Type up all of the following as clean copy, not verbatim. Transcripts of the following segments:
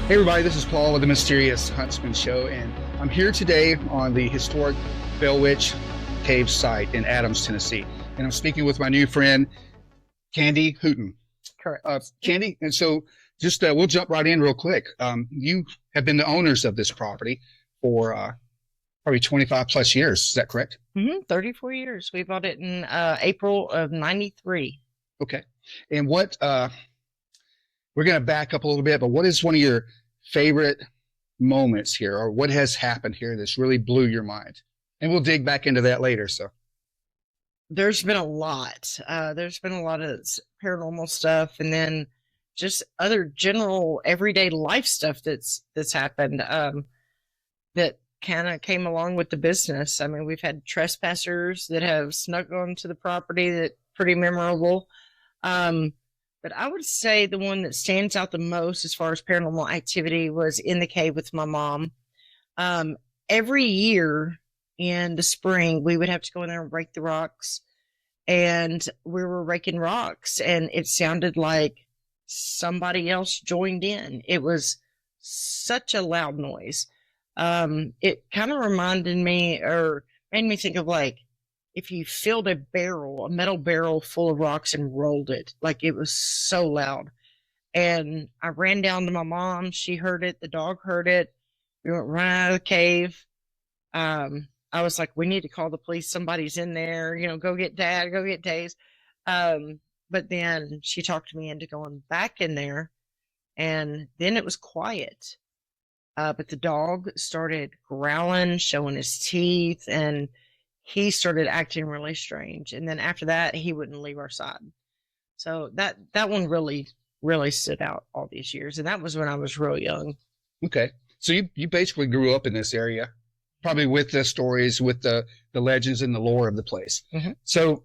Hey everybody, this is Paul with the Mysterious Huntsman Show, and I'm here today on the historic Belle Witch Cave site in Adams, Tennessee. And I'm speaking with my new friend, Candy Hooten. Correct. Candy, and so just we'll jump right in real quick. You have been the owners of this property for probably 25 plus years. Is that correct? 34 years. We bought it in April of 93. Okay. And we're going to back up a little bit, but what is one of your favorite moments here, or what has happened here that's really blew your mind? And we'll dig back into that later. So There's been a lot. There's been a lot of paranormal stuff, and then just other general everyday life stuff that's happened that kind of came along with the business. I mean, we've had trespassers that have snuck onto the property that pretty memorable. But I would say the one that stands out the most as far as paranormal activity was in the cave with my mom. Every year in the spring, we would have to go in there and rake the rocks. And we were raking rocks, and it sounded like somebody else joined in. It was such a loud noise. It kind of reminded me, or made me think of, like, if you filled a metal barrel full of rocks and rolled it. Like, it was so loud. And I ran down to my mom. She heard it. The dog heard it. We went right out of the cave. I was like, we need to call the police. Somebody's in there. Go get Dad. Go get Days. But then she talked me into going back in there. And then it was quiet. But the dog started growling, showing his teeth, and he started acting really strange. And then after that, he wouldn't leave our side. So that one really, really stood out all these years. And that was when I was real young. okay, so you basically grew up in this area, probably with the stories, with the legends and the lore of the place. Mm-hmm. So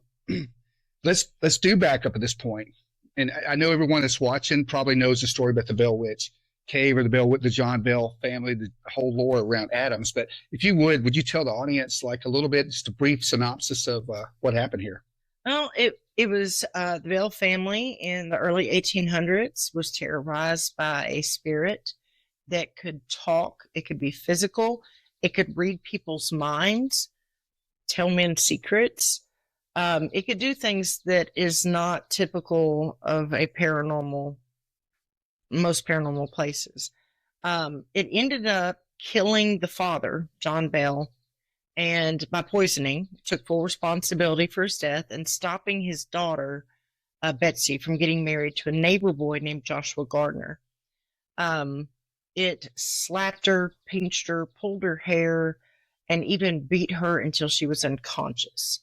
let's do back up at this point. And I know everyone that's watching probably knows the story about the Belle Witch Cave, or the John Bell family, the whole lore around Adams. But if you would you tell the audience like a little bit, just a brief synopsis of what happened here? Well, it was the Bell family in the early 1800s was terrorized by a spirit that could talk. It could be physical. It could read people's minds, tell men secrets. It could do things that is not typical of most paranormal places. It ended up killing the father, John Bell, and by poisoning, took full responsibility for his death and stopping his daughter, Betsy, from getting married to a neighbor boy named Joshua Gardner. It slapped her, pinched her, pulled her hair, and even beat her until she was unconscious.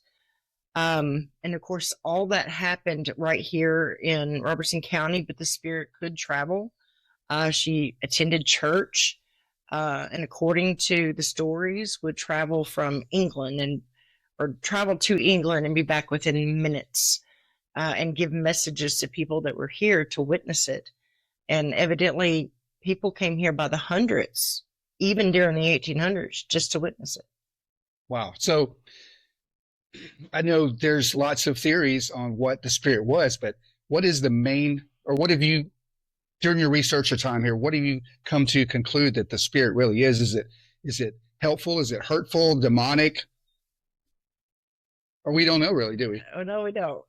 And of course, all that happened right here in Robertson County, but the spirit could travel. She attended church, and according to the stories, would travel from England or travel to England and be back within minutes, and give messages to people that were here to witness it. And evidently, people came here by the hundreds, even during the 1800s, just to witness it. Wow. So I know there's lots of theories on what the spirit was, but what is the main, or what have you, during your research or time here, what have you come to conclude that the spirit really is? Is it helpful? Is it hurtful, demonic? Or we don't know really, do we? Oh, no, we don't.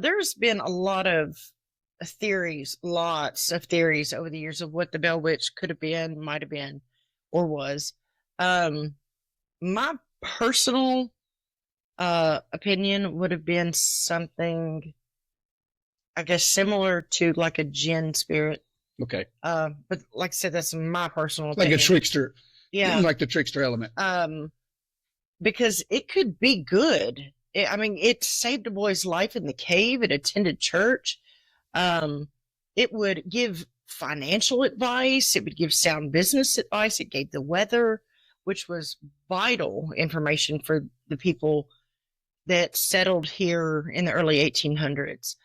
There's been a lot of theories, lots of theories over the years of what the Bell Witch could have been, might have been, or was. My personal opinion would have been something, I guess, similar to like a jinn spirit. Okay. But like I said, that's my personal opinion. Like a trickster. Yeah. Like the trickster element. Because it could be good. It saved a boy's life in the cave. It attended church. It would give financial advice. It would give sound business advice. It gave the weather, which was vital information for the people that settled here in the early 1800s.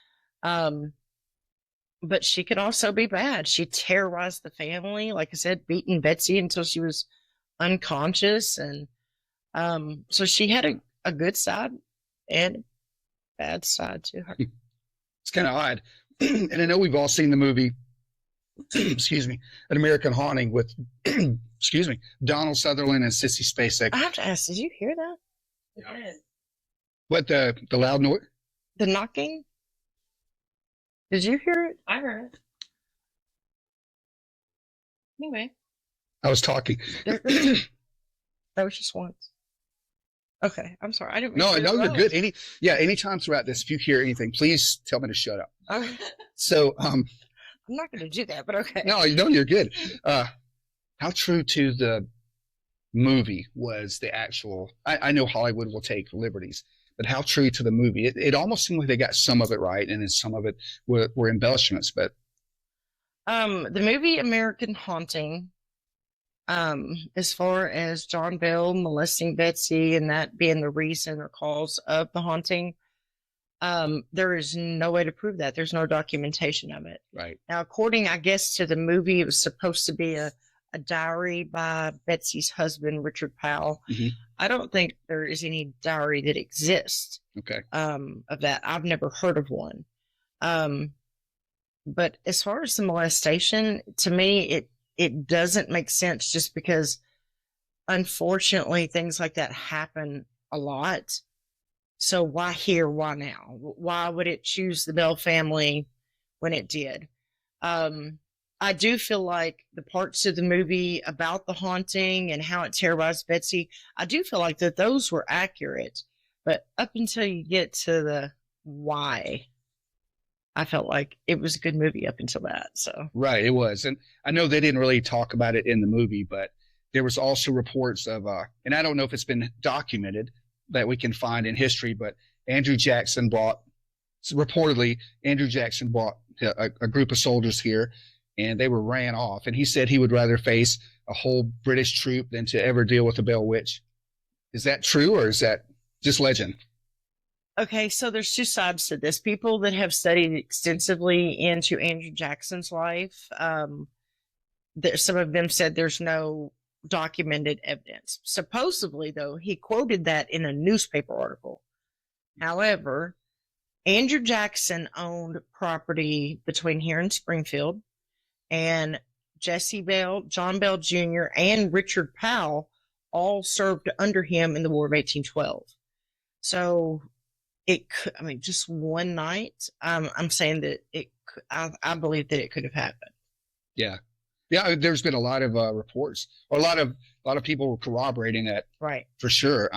But she could also be bad. She terrorized the family, like I said, beating Betsy until she was unconscious. And so she had a good side and a bad side to her. It's kind of odd. And I know we've all seen the movie excuse me, An American Haunting with, excuse me, Donald Sutherland and Sissy Spacek. I have to ask, did you hear that? Yeah. What the loud noise? The knocking? Did you hear it? I heard it. Anyway. I was talking. That was just once. Okay, I'm sorry. I didn't. No, mean to no, you're interrupt. good. Anytime throughout this, if you hear anything, please tell me to shut up. I'm So, not going to do that, but okay. no, you're good. How true to the movie was the actual? I know Hollywood will take liberties, but how true to the movie? It almost seemed like they got some of it right, and then some of it were embellishments. But The movie American Haunting, as far as John Bell molesting Betsy and that being the reason or cause of the haunting, there is no way to prove that. There's no documentation of it. right, Now, according, I guess, to the movie, it was supposed to be a diary by Betsy's husband, Richard Powell. Mhm. I don't think there is any diary that exists okay, of that. I've never heard of one. But as far as the molestation, to me, it doesn't make sense just because, unfortunately, things like that happen a lot. So why here? Why now? Why would it choose the Bell family when it did? I do feel like the parts of the movie about the haunting and how it terrorized Betsy, I do feel like that those were accurate. But up until you get to the why, I felt like it was a good movie up until that. So right, it was, and I know they didn't really talk about it in the movie, but there was also reports of, and I don't know if it's been documented that we can find in history, but reportedly Andrew Jackson brought a group of soldiers here, and they were ran off. And he said he would rather face a whole British troop than to ever deal with a Bell Witch. Is that true, or is that just legend? okay, so there's two sides to this. People that have studied extensively into Andrew Jackson's life, some of them said there's no documented evidence. Supposedly, though, he quoted that in a newspaper article. However, Andrew Jackson owned property between here and Springfield, and Jesse Bell, John Bell Jr., and Richard Powell all served under him in the War of 1812. So it could, I mean, just one night. I'm saying that I believe that it could have happened. Yeah, yeah. There's been a lot of reports, or a lot of people corroborating that, Right. for sure.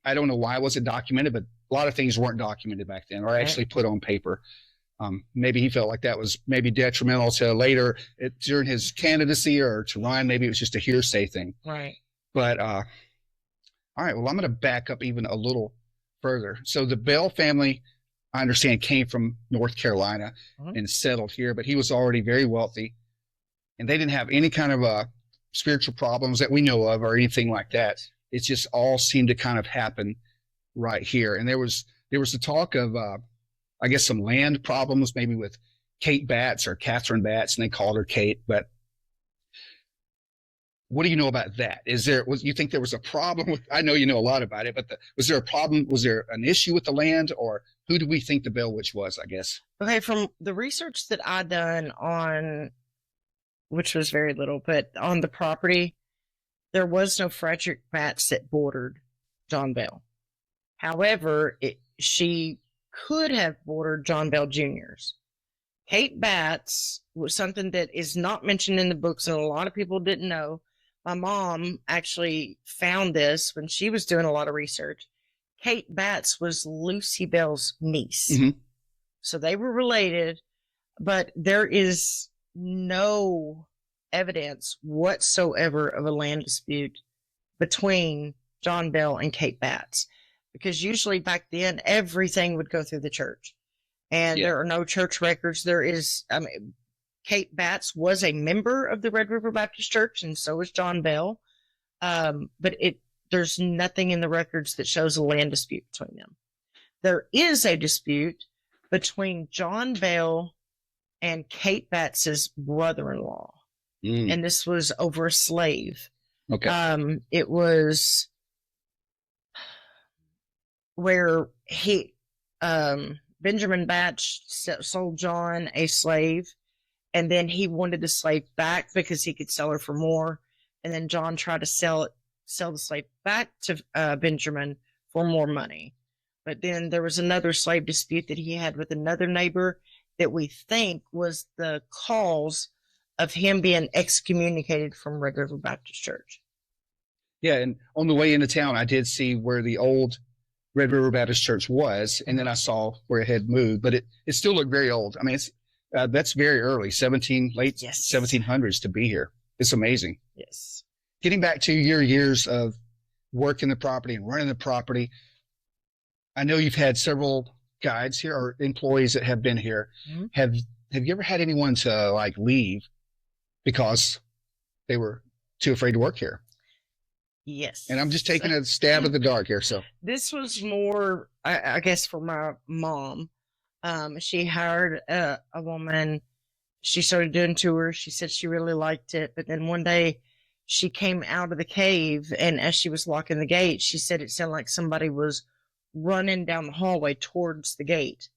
I don't know why it wasn't documented, but a lot of things weren't documented back then, or actually put on paper. Maybe he felt like that was maybe detrimental to later during his candidacy, or to Ryan. Maybe it was just a hearsay thing. Right. But all right, well, I'm going to back up even a little further. So the Bell family, I understand, came from North Carolina and settled here, but he was already very wealthy, and they didn't have any kind of spiritual problems that we know of or anything like that. It just all seemed to kind of happen right here. And there was the talk of, I guess, some land problems, maybe with Kate Batts or Catherine Batts, and they called her Kate. But what do you know about that? You think there was a problem with? I know you know a lot about it, but was there a problem? Was there an issue with the land, or who do we think the Bell Witch was? I guess. Okay, from the research that I done on, which was very little, but on the property, there was no Frederick Batts that bordered John Bell. However, she could have bordered John Bell Jr.'s. Kate Batts was something that is not mentioned in the books, and a lot of people didn't know. My mom actually found this when she was doing a lot of research. Kate Batts was Lucy Bell's niece. Mhm. So they were related, but there is no evidence whatsoever of a land dispute between John Bell and Kate Batts. Because usually back then, everything would go through the church. And there are no church records. Kate Batts was a member of the Red River Baptist Church, and so was John Bell. But there's nothing in the records that shows a land dispute between them. There is a dispute between John Bell and Kate Batts's brother-in-law. And this was over a slave. Okay. It was where Benjamin Batch sold John a slave, And then he wanted the slave back because he could sell her for more. And then John tried to sell the slave back to Benjamin for more money. But then there was another slave dispute that he had with another neighbor that we think was the cause of him being excommunicated from Red River Baptist Church. Yeah, and on the way into town, I did see where the old Red River Baptist Church was, and then I saw where it had moved, but it still looked very old. I mean, that's very early, late Yes. 1700s to be here. It's amazing. Yes. Getting back to your years of working the property and running the property, I know you've had several guides here or employees that have been here. Mhm. Have you ever had anyone to like leave because they were too afraid to work here? Yes. And I'm just taking a stab at the dark here. So This was more, I guess, for my mom. She hired a woman. She started doing tours. She said she really liked it. But then one day she came out of the cave, and as she was locking the gate, she said it sounded like somebody was running down the hallway towards the gate.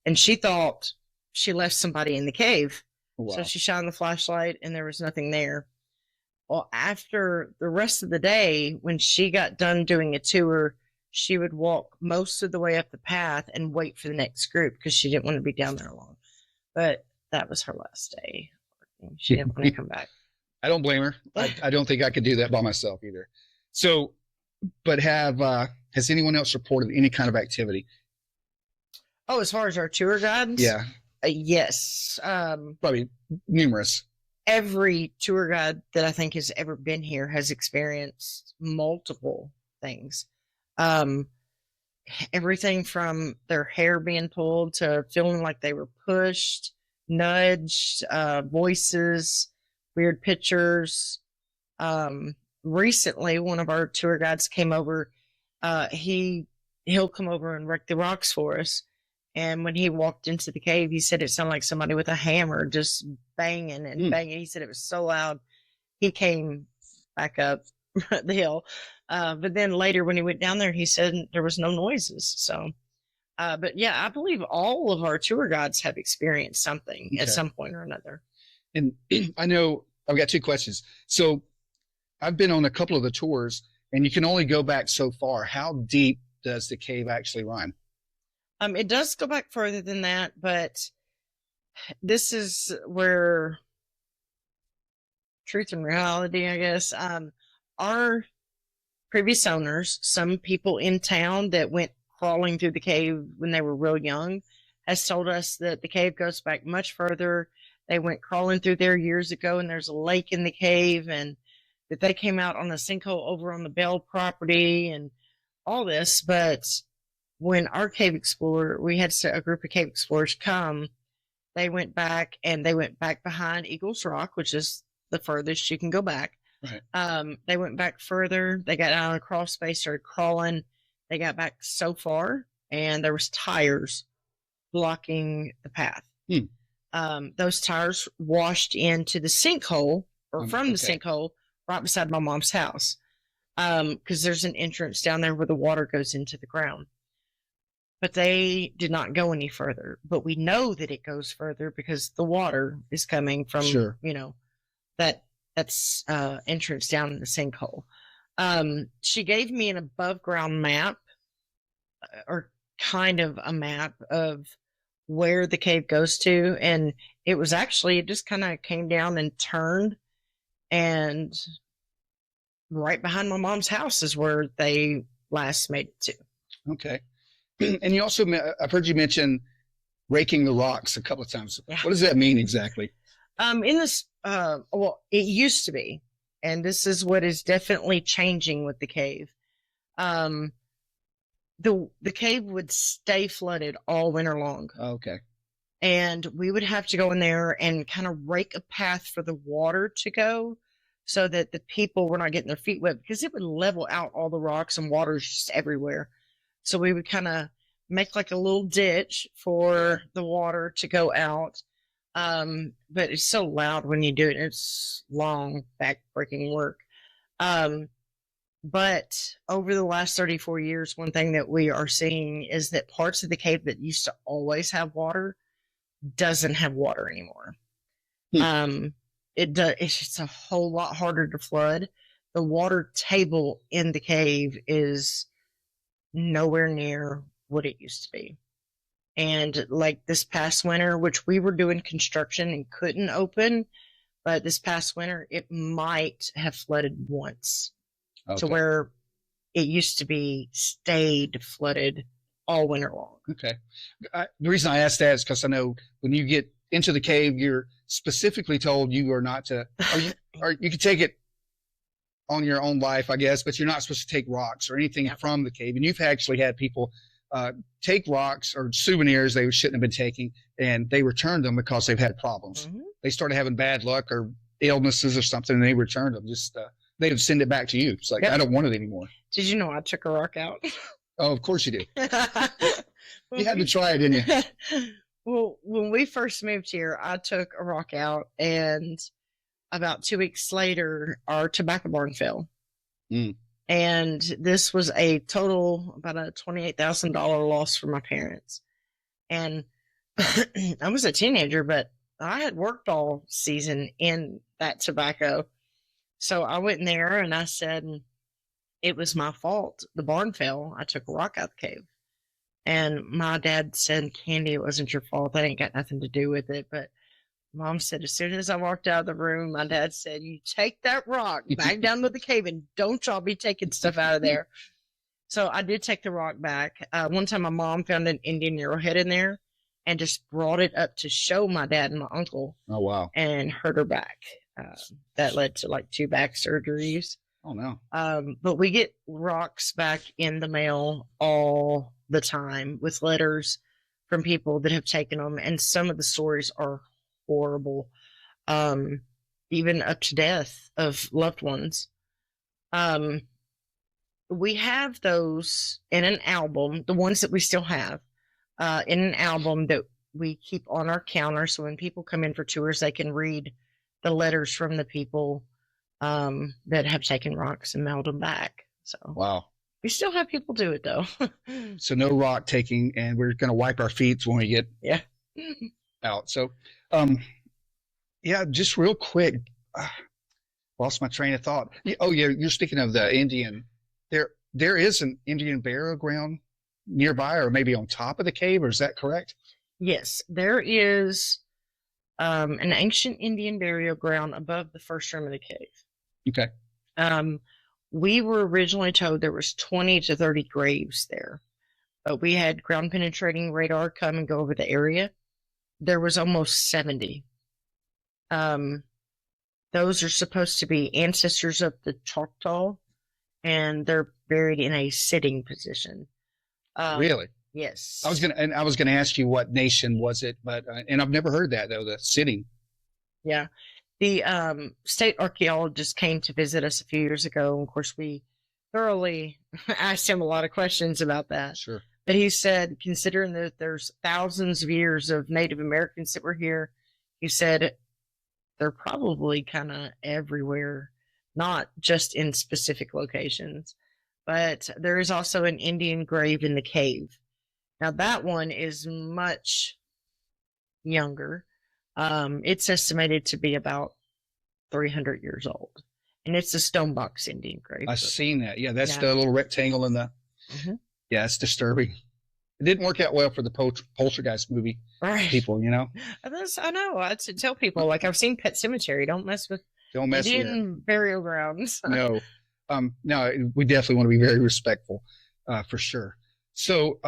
And she thought she left somebody in the cave. wow. So she shined the flashlight, and there was nothing there. Well, after the rest of the day, when she got done doing a tour, she would walk most of the way up the path and wait for the next group because she didn't want to be down there long. But that was her last day. She didn't want to come back. I don't blame her. I don't think I could do that by myself either. So, but has anyone else reported any kind of activity? Oh, as far as our tour guides? Yeah, Yes. probably numerous. Every tour guide that I think has ever been here has experienced multiple things. Everything from their hair being pulled to feeling like they were pushed, nudged, voices, weird pictures. Recently, one of our tour guides came over. He'll come over and wreck the rocks for us. And when he walked into the cave, he said it sounded like somebody with a hammer just banging and banging. He said it was so loud. He came back up the hill. But then later when he went down there, he said there was no noises. So, but yeah, I believe all of our tour guides have experienced something at some point or another. And I know I've got two questions. So I've been on a couple of the tours, and you can only go back so far. How deep does the cave actually run? It does go back further than that, but this is where truth and reality, I guess. Our previous owners, some people in town that went crawling through the cave when they were real young, has told us that the cave goes back much further. They went crawling through there years ago, and there's a lake in the cave, and that they came out on a sinkhole over on the Belle property and all this. But when our cave explorer, we had a group of cave explorers come, they went back behind Eagles Rock, which is the furthest you can go back. Right. They went back further. They got out of the crawl space, started crawling. They got back so far, and there was tires blocking the path. Those tires washed into the sinkhole, or from the sinkhole, right beside my mom's house. Because there's an entrance down there where the water goes into the ground. But they did not go any further. But we know that it goes further because the water is coming from, that's entrance down in the sinkhole. She gave me an above ground map, or kind of a map of where the cave goes to. And it just kind of came down and turned, and right behind my mom's house is where they last made it to. Okay. And you also, I've heard you mention raking the rocks a couple of times. Yeah. What does that mean exactly? In this, well, it used to be, and this is what is definitely changing with the cave. The cave would stay flooded all winter long. Okay. And we would have to go in there and kind of rake a path for the water to go, so that the people were not getting their feet wet, because it would level out all the rocks and water is just everywhere. So we would kind of make like a little ditch for the water to go out. But it's so loud when you do it. It's long, back-breaking work. But over the last 34 years, one thing that we are seeing is that parts of the cave that used to always have water doesn't have water anymore. Hmm. It's just a whole lot harder to flood. The water table in the cave is nowhere near what it used to be. And like this past winter, which we were doing construction and couldn't open, but this past winter, it might have flooded once to Okay. where it used to be stayed flooded all winter long. Okay. The reason I asked that is because I know when you get into the cave, you're specifically told you are not to, or you can take it on your own life, I guess, but you're not supposed to take rocks or anything from the cave. And you've actually had people take rocks or souvenirs they shouldn't have been taking, and they returned them because they've had problems. Mm-hmm. They started having bad luck or illnesses or something, and they returned them. Just they would send it back to you. It's like, I don't want it anymore. Did you know I took a rock out? Oh, of course you do. Well, You had to try it, didn't you? Well, when we first moved here, I took a rock out, and about 2 weeks later, our tobacco barn fell. Mm. And this was a total about a $28,000 loss for my parents. And I was a teenager, but I had worked all season in that tobacco. So I went in there and I said, it was my fault. The barn fell. I took a rock out the cave. And my dad said, Candy, it wasn't your fault. That ain't got nothing to do with it. But Mom said, as soon as I walked out of the room, my dad said, you take that rock back down to the cave and don't y'all be taking stuff out of there. So I did take the rock back. One time my mom found an Indian arrowhead in there and just brought it up to show my dad and my uncle. Oh, wow. And hurt her back. That led to like 2 back surgeries. Oh, no. But we get rocks back in the mail all the time with letters from people that have taken them. And some of the stories are horrible, even up to death of loved ones. We have those in an album, the ones that we still have, in an album that we keep on our counter. So when people come in for tours, they can read the letters from the people that have taken rocks and mailed them back. So wow. We still have people do it though. So no rock taking, and we're going to wipe our feet when we get out. So, yeah, just real quick, lost my train of thought. Oh, yeah, you're speaking of the Indian. There is an Indian burial ground nearby, or maybe on top of the cave, or is that correct? Yes, there is an ancient Indian burial ground above the first room of the cave. Okay. We were originally told there was 20 to 30 graves there, but we had ground penetrating radar come and go over the area. There was almost 70. Those are supposed to be ancestors of the Choctaw, and they're buried in a sitting position. Really? Yes. I was gonna ask you what nation was it, but and I've never heard that though. The sitting. Yeah. The state archaeologist came to visit us a few years ago. And of course, we thoroughly asked him a lot of questions about that. Sure. But he said, considering that there's thousands of years of Native Americans that were here, he said they're probably kind of everywhere, not just in specific locations. But there is also an Indian grave in the cave. Now, that one is much younger. It's estimated to be about 300 years old. And it's a stone box Indian grave. I've seen that. Yeah, that's the little rectangle in the... Mm-hmm. Yeah, it's disturbing. It didn't work out well for the Poltergeist movie people, you know? I know. I tell people, like, I've seen Pet Sematary. Don't mess with Indian burial grounds. No. No, we definitely want to be very respectful, for sure. So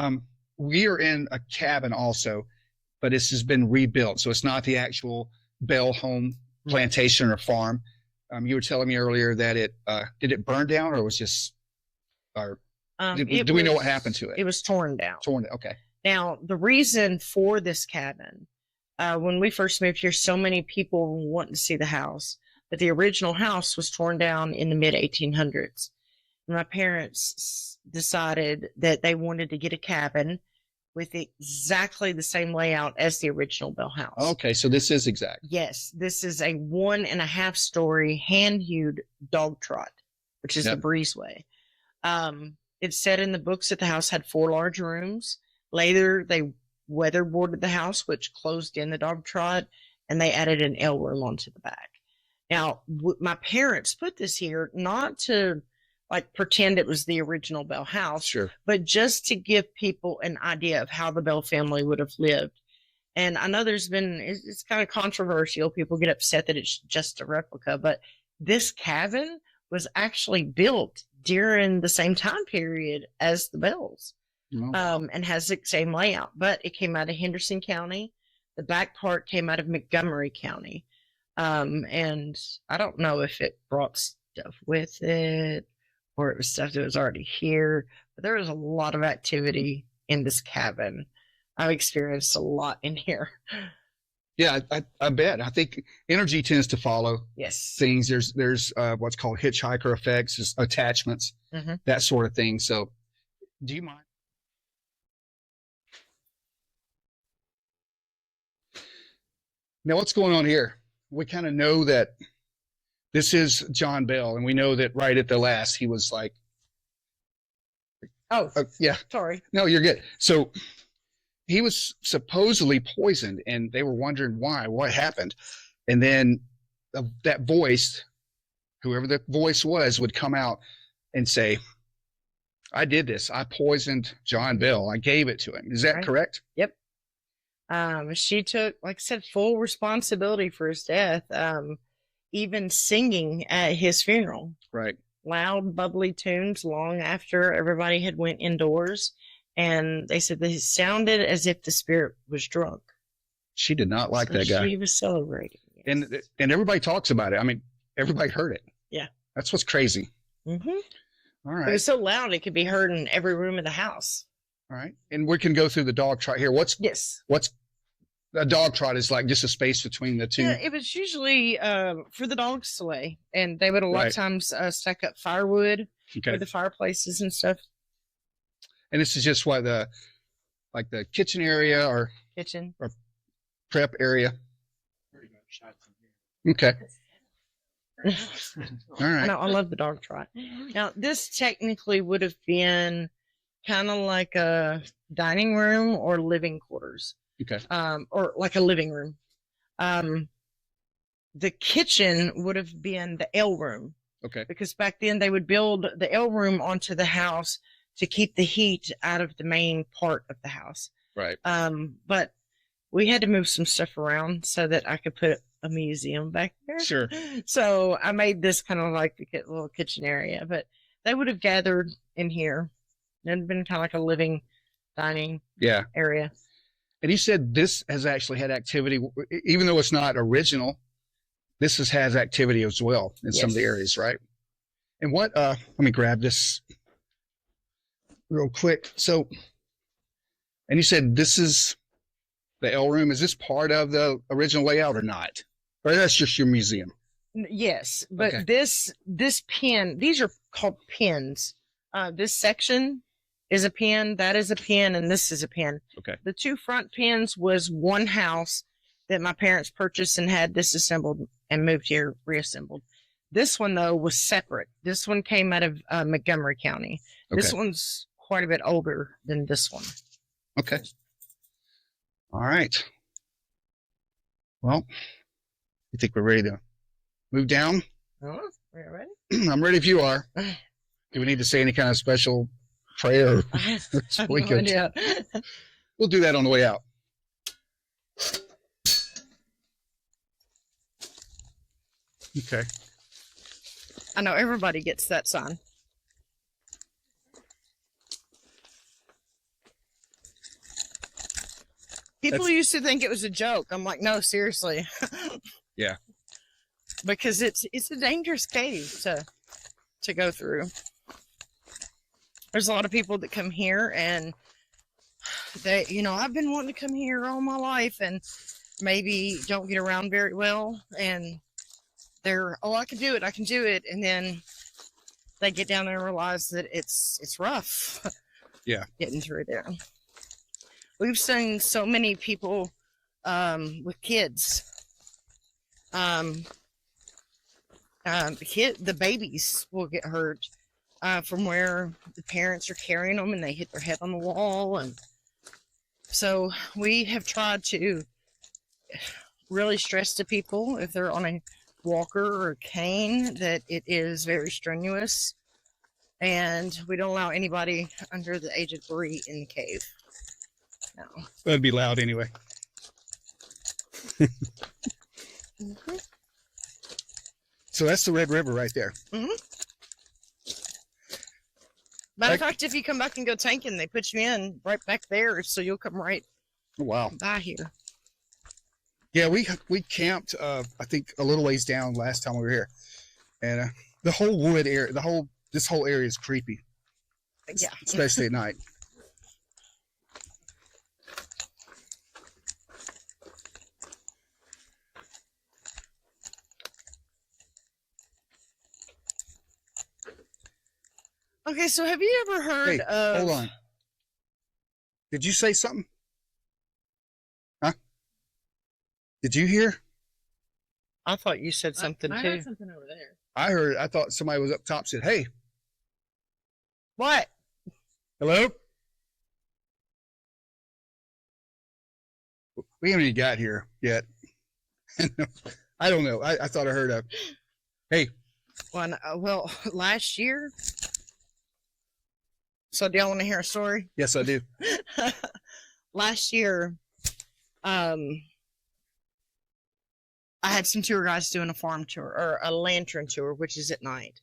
we are in a cabin also, but this has been rebuilt. So it's not the actual Belle home plantation or farm. You were telling me earlier that did it burn down, or was just, do we know what happened to it? It was torn down. Torn down. Okay. Now, the reason for this cabin, when we first moved here, so many people wanted to see the house, but the original house was torn down in the mid 1800s. My parents decided that they wanted to get a cabin with exactly the same layout as the original Belle house. Okay, so this is exact. Yes, this is a 1.5 story hand-hewed dog trot, which is the breezeway. It said in the books that the house had 4 large rooms. Later, they weatherboarded the house, which closed in the dog trot, and they added an L room onto the back. Now, my parents put this here not to like pretend it was the original Bell house, Sure. but just to give people an idea of how the Bell family would have lived. And I know it's kind of controversial. People get upset that it's just a replica, but this cabin was actually built during the same time period as the Bells, and has the same layout, but it came out of Henderson County. The back part came out of Montgomery County. And I don't know if it brought stuff with it or it was stuff that was already here, but there was a lot of activity in this cabin. I've experienced a lot in here. Yeah, I bet. I think energy tends to follow Yes. things. There's what's called hitchhiker effects, just attachments, that sort of thing. So, do you mind? Now, what's going on here? We kind of know that this is John Bell, and we know that right at the last, he was like, Oh, yeah, sorry. no, you're good. So he was supposedly poisoned, and they were wondering why, what happened. And then that voice, whoever the voice was, would come out and say, I did this. I poisoned John Bell. I gave it to him. Is that Right. correct? Yep. She took, like I said, full responsibility for his death. Even singing at his funeral. Right. Loud, bubbly tunes long after everybody had went indoors. And they said that it sounded as if the spirit was drunk. She did not like So that guy. She was celebrating. Yes. And everybody talks about it. I mean, everybody heard it. Yeah. That's what's crazy. Mm-hmm. All It right. was so loud it could be heard in every room of the house. All right. And we can go through the dog trot here. What's a dog trot is like just a space between the two. Yeah, it was usually for the dogs to lay. And they would a lot Right. of times stack up firewood Okay. for the fireplaces and stuff. And this is just what the kitchen area or Kitchen. prep area. Okay. All right. I love the dog trot. Now, this technically would have been kind of like a dining room or living quarters. Okay. Or like a living room. The kitchen would have been the L room. Okay. Because back then they would build the L room onto the house to keep the heat out of the main part of the house. Right. But we had to move some stuff around so that I could put a museum back there. Sure. So I made this kind of like the little kitchen area, but they would have gathered in here. It had been kind of like a living, dining Yeah. area. And you said this has actually had activity, even though it's not original. This has activity as well in some of the Yes. areas, right? And what? Let me grab this real quick. So, and you said this is the L room. Is this part of the original layout or not? Or that's just your museum? Yes, but Okay. this pen, these are called pins. This section is a pen, that is a pen, and this is a pen. Okay. The two front pens was one house that my parents purchased and had disassembled and moved here, reassembled. This one, though, was separate. This one came out of Montgomery County. This Okay. one's quite a bit older than this one. Okay. All right. Well, you think we're ready to move down? Oh, are you ready? I'm ready if you are. Do we need to say any kind of special prayer? I have We no could- idea. We'll do that on the way out. Okay. I know everybody gets that sign. People used to think it was a joke. I'm like, no, seriously. Yeah. Because it's a dangerous cave to go through. There's a lot of people that come here and they, I've been wanting to come here all my life and maybe don't get around very well, and they're, oh, I can do it, and then they get down there and realize that it's rough. Yeah. Getting through there. We've seen so many people with kids. The babies will get hurt from where the parents are carrying them and they hit their head on the wall, and so we have tried to really stress to people if they're on a walker or a cane that it is very strenuous, and we don't allow anybody under the age of 3 in the cave. No. That'd be loud anyway. Mm-hmm. So that's the Red River right there. Mm-hmm. Matter of fact, if you come back and go tanking, they put you in right back there, so you'll come right Wow. by here. Yeah, we camped. I think a little ways down last time we were here, and the whole wood area, this whole area is creepy. Yeah, Especially at night. Okay, so have you ever heard of... Hold on. Did you say something? Huh? Did you hear? I thought you said something I too. heard something over there. I thought somebody was up top said, "Hey, What? hello." We haven't even got here yet. I don't know. I thought I heard a, "Hey." Well, last year... So do y'all want to hear a story? Yes, I do. Last year, I had some tour guides doing a farm tour or a lantern tour, which is at night,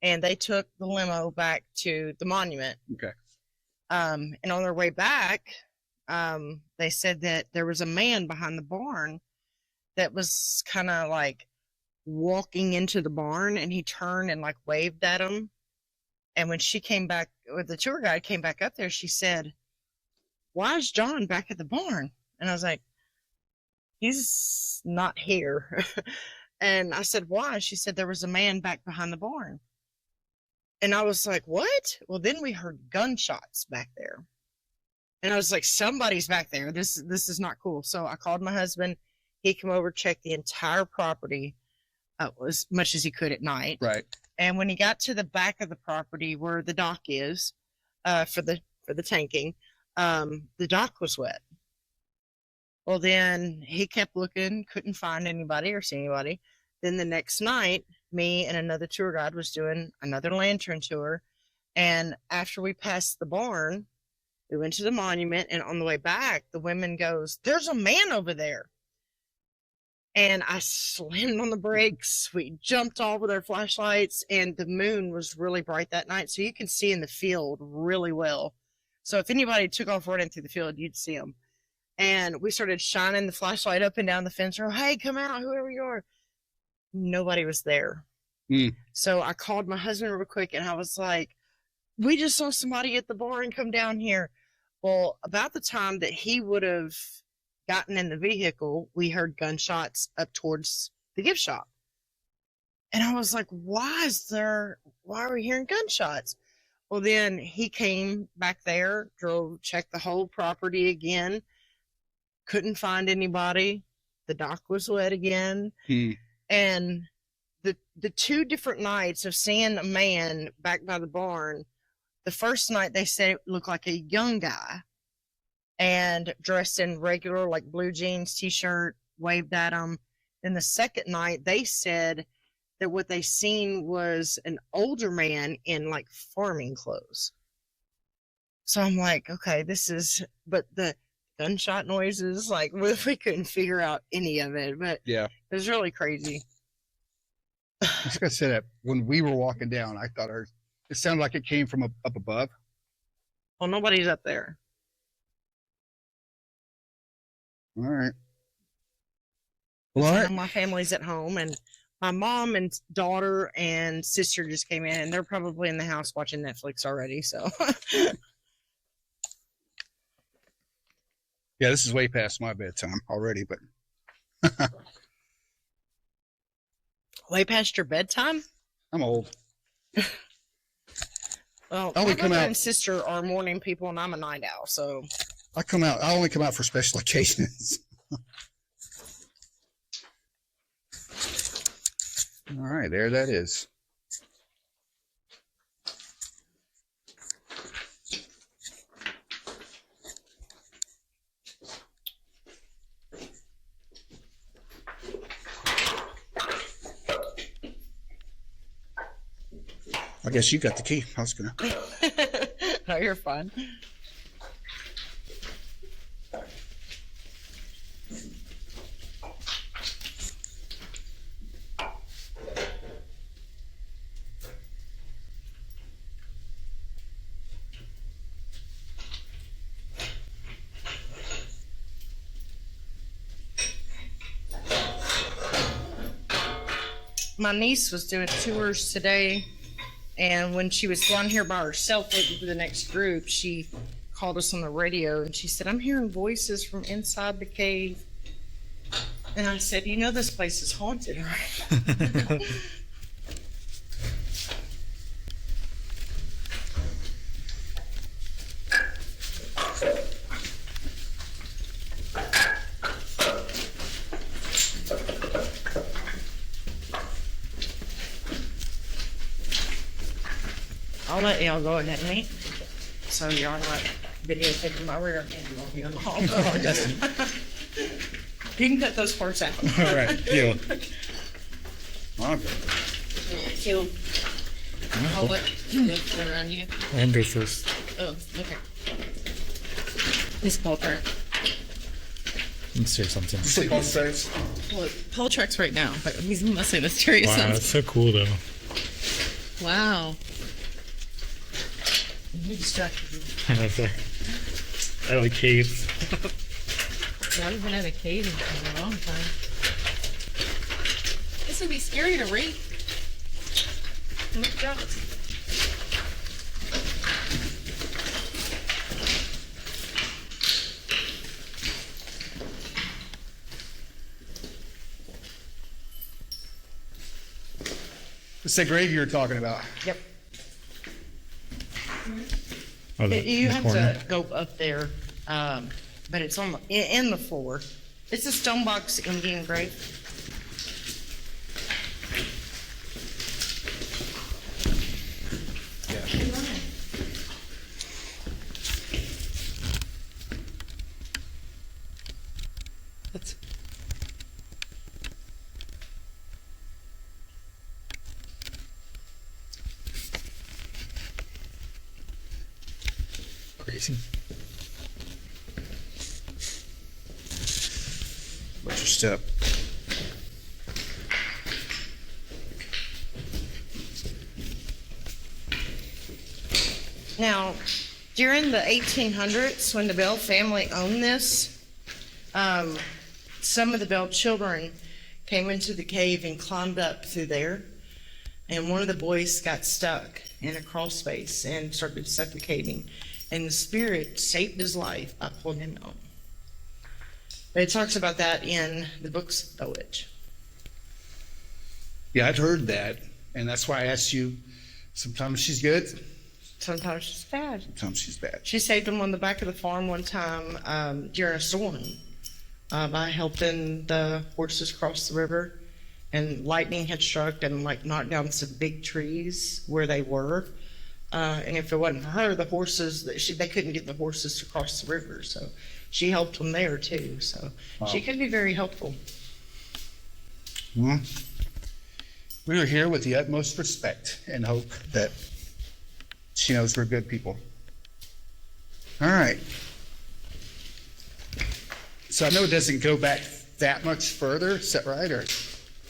and they took the limo back to the monument. Okay. And on their way back, they said that there was a man behind the barn that was kind of like walking into the barn, and he turned and like waved at him. And when she came back, or the tour guide came back up there, she said, "Why is John back at the barn?" And I was like, "He's not here." And I said, "Why?" She said, "There was a man back behind the barn." And I was like, "What?" Well, then we heard gunshots back there. And I was like, "Somebody's back there. This is not cool." So I called my husband. He came over, checked the entire property as much as he could at night. Right. And when he got to the back of the property where the dock is, for the tanking, the dock was wet. Well, then he kept looking, couldn't find anybody or see anybody. Then the next night, me and another tour guide was doing another lantern tour. And after we passed the barn, we went to the monument, and on the way back, the woman goes, "There's a man over there." And I slammed on the brakes. We jumped off with our flashlights, and the moon was really bright that night, so you can see in the field really well. So if anybody took off running through the field, you'd see them. And we started shining the flashlight up and down the fence. Oh, "Hey, come out, whoever you are." Nobody was there. So I called my husband real quick, and I was like, "We just saw somebody at the barn come down here." Well, about the time that he would have gotten in the vehicle, we heard gunshots up towards the gift shop. And I was like, why are we hearing gunshots? Well, then he came back there, checked the whole property again, couldn't find anybody. The dock was wet again. And the 2 different nights of seeing a man back by the barn, the first night they said it looked like a young guy and dressed in regular, like, blue jeans, t-shirt, waved at him. Then the second night, they said that what they seen was an older man in, like, farming clothes. So I'm like, okay, but the gunshot noises, like, we couldn't figure out any of it, but Yeah. it was really crazy. I was gonna say that when we were walking down, I thought it sounded like it came from up above. Well, nobody's up there. All right. Well, all right. My family's at home, and my mom and daughter and sister just came in, and they're probably in the house watching Netflix already. So, Yeah, this is way past my bedtime already, but way past your bedtime? I'm old. Well, I only my come brother out- and sister are morning people, and I'm a night owl. So, I only come out for special occasions. All right, there that is. I guess you got the key. I was gonna. No, you're fine. My niece was doing tours today, and when she was down here by herself waiting for the next group, she called us on the radio and she said, "I'm hearing voices from inside the cave." And I said, "You know this place is haunted, right?" I'll let y'all go ahead and eat. So y'all not videotaping my rear end while you're in the hall. Oh, I got you. You can cut those parts out. All right. Yeah. Kill. I'll let it around you. Andrew first. Oh, okay. This Paul track. Let's say something. Sleep on stairs. Well, Paul tracks right now, but he's must say Mysterious Wow, Huntsman. that's so cool though. Wow. You distracted me. I like caves. I haven't been at a cave in a long time. This would be scary to read. Look out. It's the grave you were talking about. Yep. Oh, You the have corner. to go up there, but it's on the, in the floor. It's a stone box Indian grave. That's crazy. What's your step? Now, during the 1800s, when the Bell family owned this, some of the Bell children came into the cave and climbed up through there. And one of the boys got stuck in a crawl space and started suffocating. And the spirit saved his life by pulling him out. But it talks about that in the books of Belle Witch. Yeah, I'd heard that, and that's why I asked you. Sometimes she's good, Sometimes she's bad. sometimes she's bad. She saved him on the back of the farm one time during a storm by helping the horses cross the river. And lightning had struck and like knocked down some big trees where they were. And if it wasn't for her, the horses, they couldn't get the horses to cross the river. So she helped them there too. So she could be very helpful. Well, we are here with the utmost respect and hope that she knows we're good people. All right. So I know it doesn't go back that much further, is that right? Or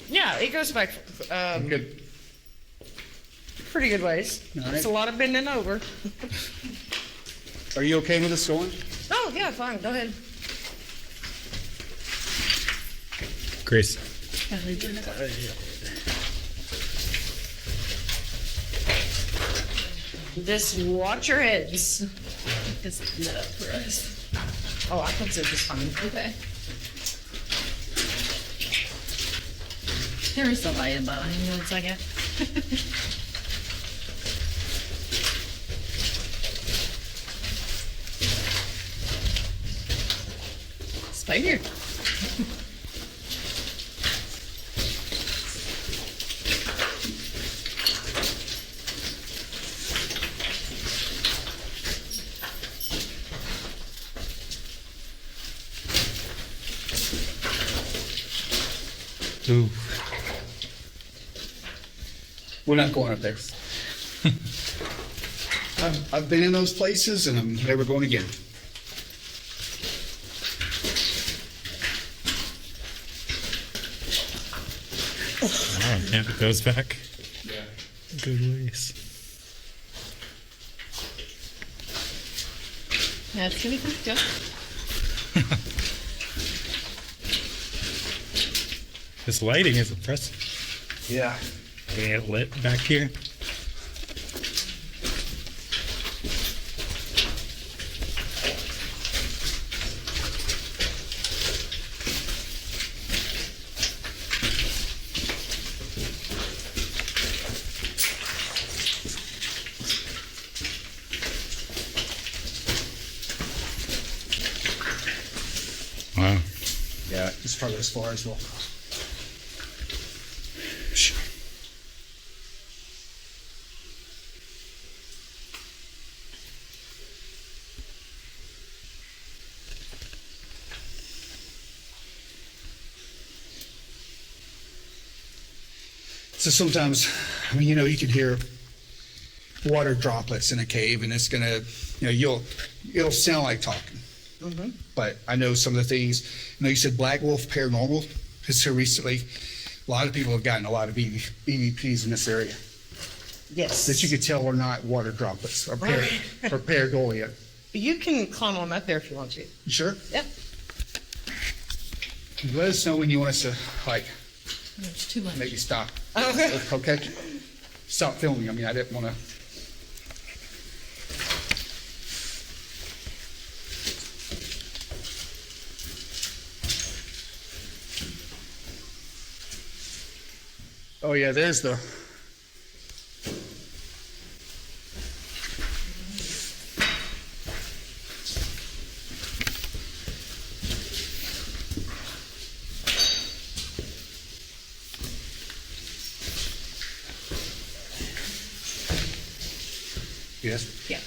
Yeah, it goes back good? pretty good ways. All right. It's a lot of bending over. Are you okay with us going? Oh, yeah, fine. Go ahead. Grace. Just watch your heads. Just lit up for us. Oh, I can sit this fine. Okay. There is a light above. Hang on a second. Spider. Ooh. We're not going up there. I've been in those places and I'm never going again. Oh, yeah, it goes back. Yeah. Good ways. Ja, das finde ich gut, ja. This lighting is impressive. Yeah. Getting it lit back here. Wow. Yeah, it's probably as far as well. So sometimes, I mean, you can hear water droplets in a cave, and it's gonna, it'll sound like talking. But I know some of the things. You said Black Wolf Paranormal is here recently. A lot of people have gotten a lot of EVPs in this area Yes. that you could tell are not water droplets or pareidolia. You can climb on up there if you want to. You sure? Yep. Let us know when you want us to It's too much. maybe stop. Okay. Okay. Stop filming. I mean, I didn't want to. Oh yeah, there's the. Yes. Yeah.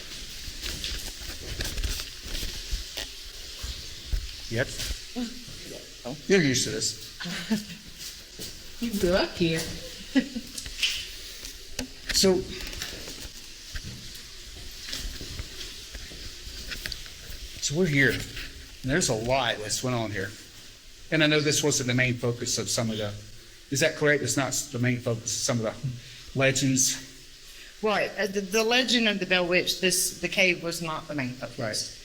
Yes. Oh, you're used to this. You grew up here. So, we're here, and there's a lot that's went on here. And I know this wasn't the main focus of some of the, is that correct? It's not the main focus of some of the legends. Right. The legend of the Belle Witch, the cave was not the main focus.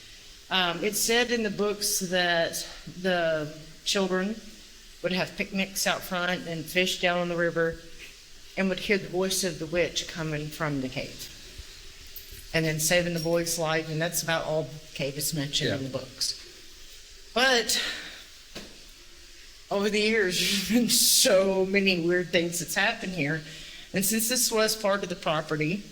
It's said in the books that the children would have picnics out front and fish down on the river and would hear the voice of the witch coming from the cave. And then saving the boy's life, and that's about all the cave is mentioned in the books. But over the years, there's been so many weird things that's happened here. And since this was part of the property,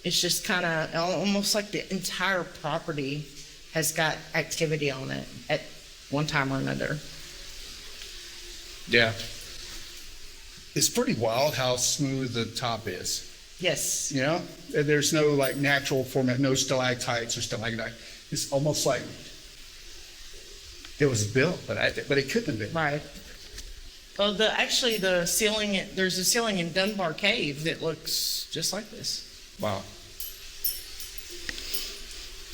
it's just kind of almost like the entire property has got activity on it at one time or another. Yeah. It's pretty wild how smooth the top is. Yes. You know, and there's no like natural format, no stalactites or stalagmites. It's almost like it was built, but it couldn't have been. Right. Well, the ceiling, there's a ceiling in Dunbar Cave that looks just like this. Wow.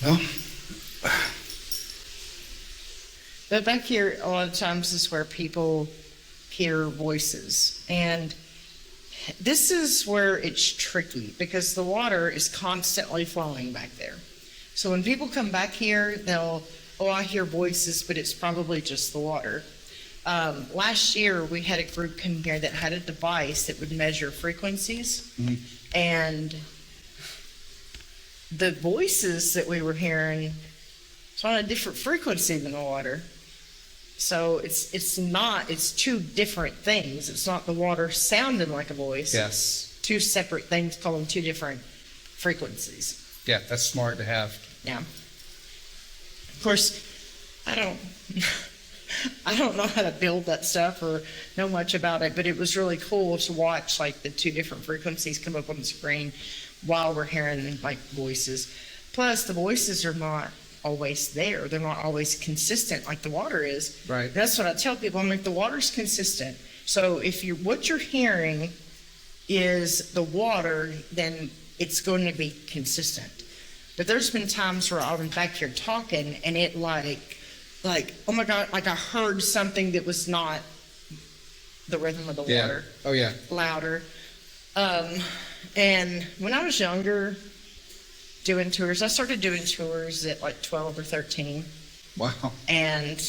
Well, But back here, a lot of times is where people hear voices. And this is where it's tricky because the water is constantly flowing back there. So when people come back here, I hear voices, but it's probably just the water. Last year, we had a group in here that had a device that would measure frequencies. And the voices that we were hearing was on a different frequency than the water. So it's two different things. It's not the water sounding like a voice. yes. Two separate things calling two different frequencies. Yeah, that's smart to have. Yeah. Of course, I don't know how to build that stuff or know much about it, but it was really cool to watch like the two different frequencies come up on the screen while we're hearing like voices. Plus, the voices are not always there. They're not always consistent like the water is. Right. That's what I tell people. I'm like, the water's consistent. So if what you're hearing is the water, then it's going to be consistent. But there's been times where I've been back here talking and it like, oh my God, like I heard something that was not the rhythm of the Yeah. water. Oh yeah. Louder. And when I was younger, doing tours, I started doing tours at like 12 or 13. Wow. And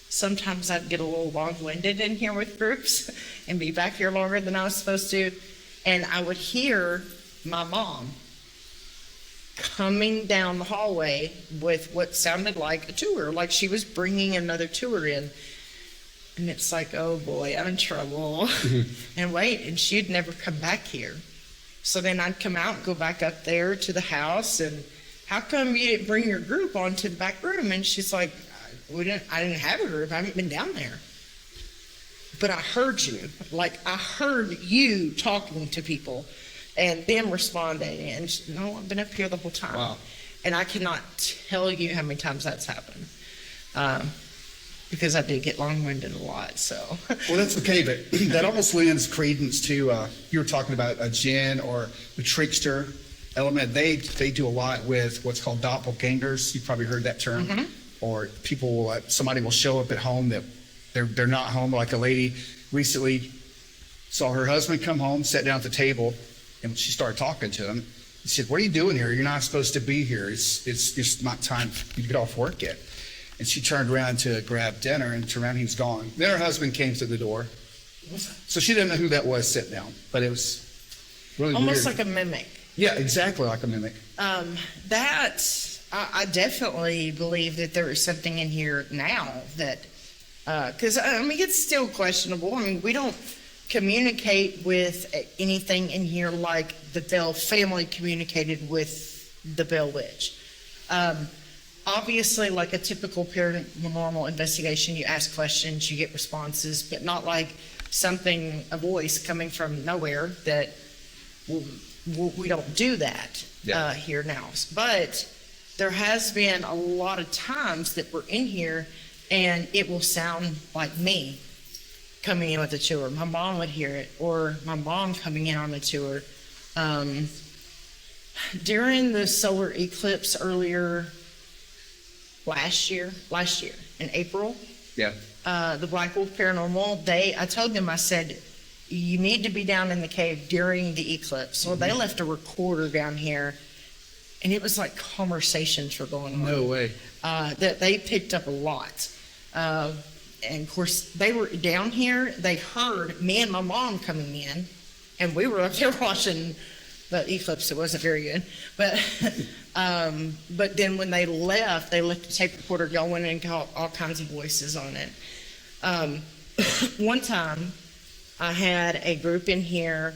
sometimes I'd get a little long-winded in here with groups and be back here longer than I was supposed to. And I would hear my mom coming down the hallway with what sounded like a tour, like she was bringing another tour in. And it's like, oh boy, I'm in trouble. And wait, and she'd never come back here. So then I'd come out and go back up there to the house, and how come you didn't bring your group onto the back room? And she's like, I didn't have a group. I haven't been down there. But I heard you. Like, I heard you talking to people and them responding. And she, no, I've been up here the whole time. Wow. And I cannot tell you how many times that's happened. Because I do get long-winded a lot, so. Well, that's okay, but that almost lends credence to, you were talking about a jinn or the trickster element. They do a lot with what's called doppelgangers. You've probably heard that term. Mm-hmm. Or people will, somebody will show up at home that they're not home. Like a lady recently saw her husband come home, sat down at the table, and she started talking to him. She said, "What are you doing here? You're not supposed to be here. It's just not time for you to get off work yet." And she turned around to grab dinner, and turned around, he was gone. Then her husband came to the door. So she didn't know who that was sitting down, but it was really Almost weird. like a mimic. Yeah, exactly like a mimic. I definitely believe that there is something in here now that, because I mean, it's still questionable. I mean, we don't communicate with anything in here like the Bell family communicated with the Belle Witch. Obviously, like a typical paranormal investigation, you ask questions, you get responses, but not like a voice coming from nowhere that we don't do that here now. But there has been a lot of times that we're in here and it will sound like me coming in with a tour. My mom would hear it, or my mom coming in on the tour. During the solar eclipse earlier last year in April, Yeah. the Black Wolf Paranormal, I told them, I said, you need to be down in the cave during the eclipse. Well, they left a recorder down here, and it was like conversations were going on. No way. That they picked up a lot. And of course, they were down here, they heard me and my mom coming in, and we were up there watching the eclipse. It wasn't very good. But then when they left the tape recorder going and got all kinds of voices on it. One time, I had a group in here.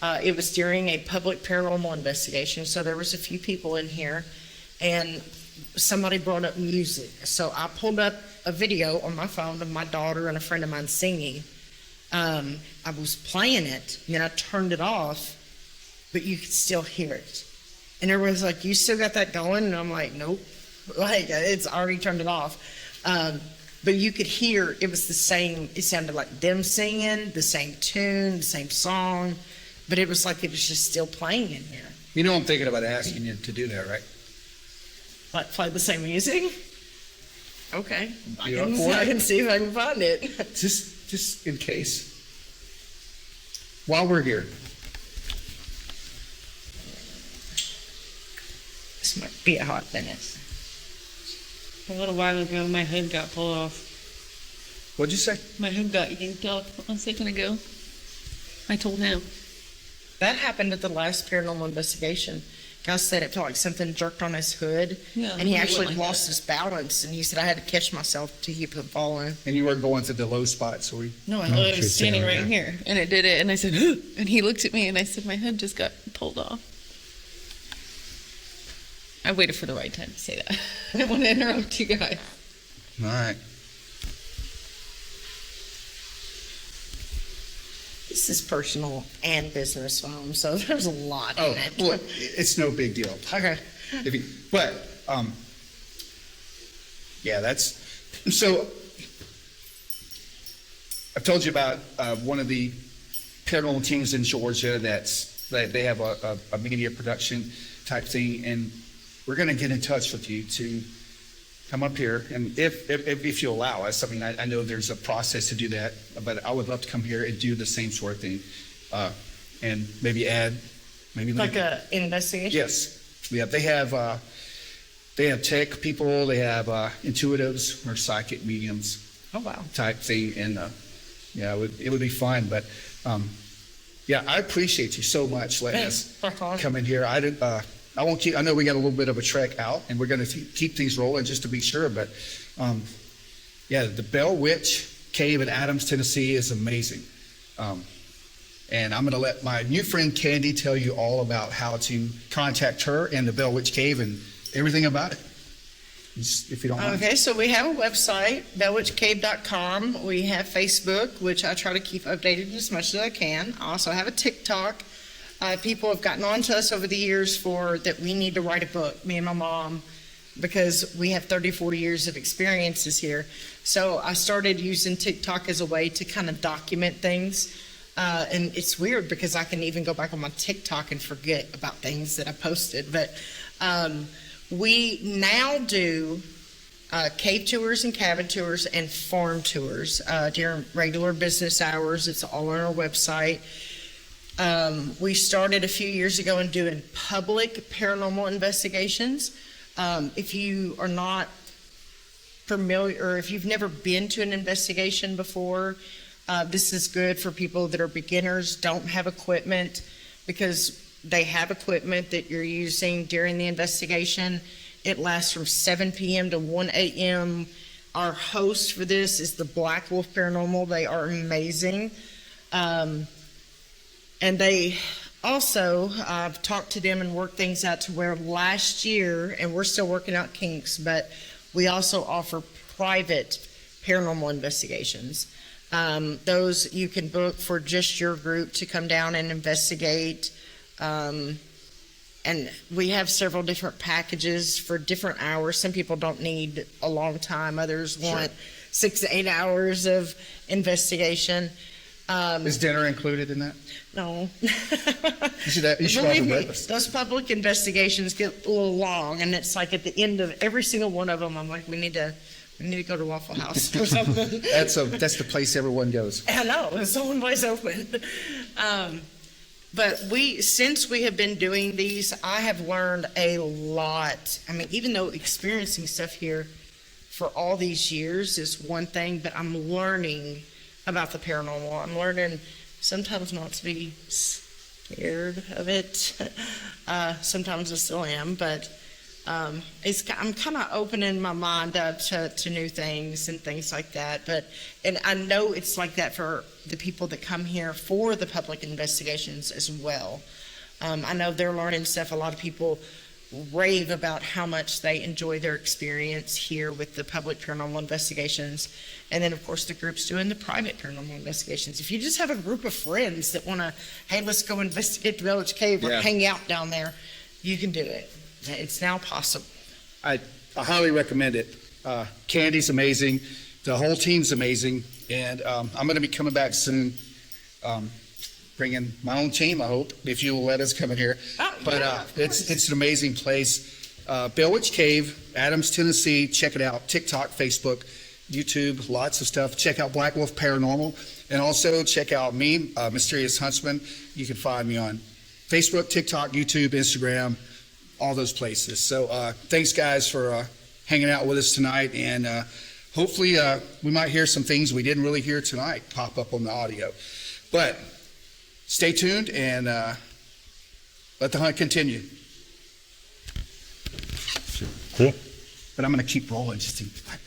It was during a public paranormal investigation, so there was a few people in here, and somebody brought up music. So I pulled up a video on my phone of my daughter and a friend of mine singing. I was playing it, and then I turned it off, but you could still hear it. And everyone's like, "You still got that going?" And I'm like, "Nope, like it's already turned it off." But you could hear it was the same. It sounded like them singing the same tune, the same song, but it was like it was just still playing in here. You know, I'm thinking about asking you to do that, right? Like play the same music? Okay, You up for I it? can see if I can find it. Just in case. While we're here. This might be a hot minute. A little while ago, my hood got pulled off. What'd you say? My hood got yanked off a second ago. I told him. That happened at the last paranormal investigation. Guy said it felt like something jerked on his hood, Yeah, and he it went actually like lost that. his balance, and he said, I had to catch myself to keep from falling. And you weren't going to the low spot, so we. No, I Oh, was standing yeah. right here, and it did it, and I said, "Huh," and he looked at me, and I said, my hood just got pulled off. I waited for the right time to say that. I didn't want to interrupt you guys. All right. This is personal and business phone, so there's a lot Oh, in it. well, it's no big deal. Okay. Yeah, that's, so I've told you about one of the paranormal teams in Georgia that's They have a media production type thing, and we're going to get in touch with you to come up here, and if you allow us. I mean, I know there's a process to do that, but I would love to come here and do the same sort of thing, and maybe add, Like an investigation? Yes, yeah. They have tech people, they have intuitives or psychic mediums. Oh, wow. Type thing, and yeah, it would be fun. But yeah, I appreciate you so much letting us come in here. I won't keep. I know we got a little bit of a trek out, and we're going to keep things rolling just to be sure. But yeah, the Belle Witch Cave in Adams, Tennessee is amazing. And I'm going to let my new friend Candy tell you all about how to contact her and the Belle Witch Cave and everything about it. If you don't mind. Okay, so we have a website, bellewitchcave.com. We have Facebook, which I try to keep updated as much as I can. I also have a TikTok. People have gotten on to us over the years for that we need to write a book, me and my mom, because we have 30, 40 years of experiences here. So I started using TikTok as a way to kind of document things. And it's weird because I can even go back on my TikTok and forget about things that I posted. But we now do cave tours and cabin tours and farm tours during regular business hours. It's all on our website. We started a few years ago in doing public paranormal investigations. If you are not familiar, or if you've never been to an investigation before, this is good for people that are beginners, don't have equipment, because they have equipment that you're using during the investigation. It lasts from 7 p.m. to 1 a.m. Our host for this is the Black Wolf Paranormal. They are amazing. And they also, I've talked to them and worked things out to where last year, and we're still working out kinks, but we also offer private paranormal investigations. Those you can book for just your group to come down and investigate. And we have several different packages for different hours. Some people don't need a long time. Others want 6 to 8 hours of investigation. Is dinner included in that? No. You should offer Believe me, breakfast. those public investigations get a little long, and it's like at the end of every single one of them, I'm like, we need to go to Waffle House or something. That's the place everyone goes. I know, it's the only place open. But since we have been doing these, I have learned a lot. I mean, even though experiencing stuff here for all these years is one thing, but I'm learning about the paranormal. I'm learning sometimes not to be scared of it. Sometimes I still am, but I'm kind of opening my mind up to new things and things like that. And I know it's like that for the people that come here for the public investigations as well. I know they're learning stuff. A lot of people rave about how much they enjoy their experience here with the public paranormal investigations. And then, of course, the group's doing the private paranormal investigations. If you just have a group of friends that want to, hey, let's go investigate the Belle Witch Cave or hang out down there, you can do it. It's now possible. I highly recommend it. Candy's amazing. The whole team's amazing. And I'm going to be coming back soon, bringing my own team, I hope, if you will let us come in here. But it's an amazing place. Belle Witch Cave, Adams, Tennessee. Check it out. TikTok, Facebook, YouTube, lots of stuff. Check out Black Wolf Paranormal. And also check out me, Mysterious Huntsman. You can find me on Facebook, TikTok, YouTube, Instagram, all those places. So thanks, guys, for hanging out with us tonight. And hopefully we might hear some things we didn't really hear tonight pop up on the audio. But stay tuned and let the hunt continue. Cool. But I'm going to keep rolling.